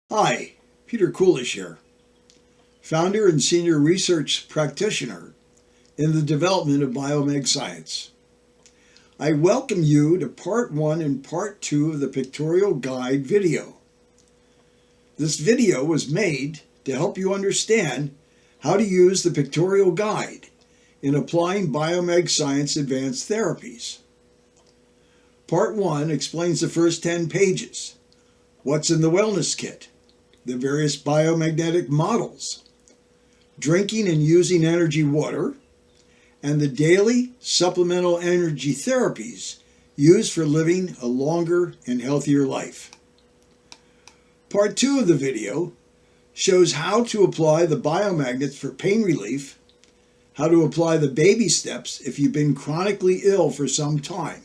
Hi, Peter Coolish here, founder and senior research practitioner in the development of biomag science. I welcome you to part 1 and part 2 of the Pictorial Guide video. This video was made to help you understand how to use the Pictorial Guide in applying biomag science advanced therapies. Part 1 explains the first 10 pages, what's in the Wellness Kit, the various biomagnetic models, drinking and using energy water, and the daily supplemental energy therapies used for living a longer and healthier life. Part 2 of the video shows how to apply the biomagnets for pain relief, how to apply the baby steps if you've been chronically ill for some time,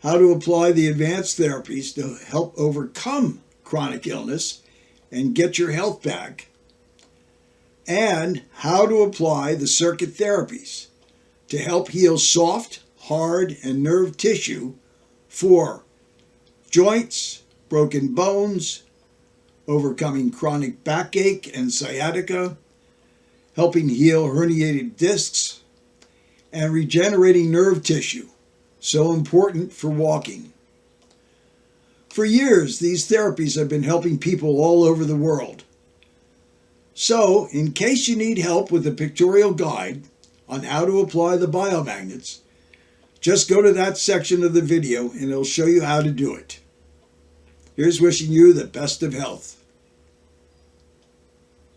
how to apply the advanced therapies to help overcome chronic illness and get your health back, and how to apply the circuit therapies to help heal soft, hard, and nerve tissue for joints, broken bones, overcoming chronic backache and sciatica, helping heal herniated discs, and regenerating nerve tissue, so important for walking. For years, these therapies have been helping people all over the world. So, in case you need help with the Pictorial Guide on how to apply the biomagnets, just go to that section of the video and it'll show you how to do it. Here's wishing you the best of health.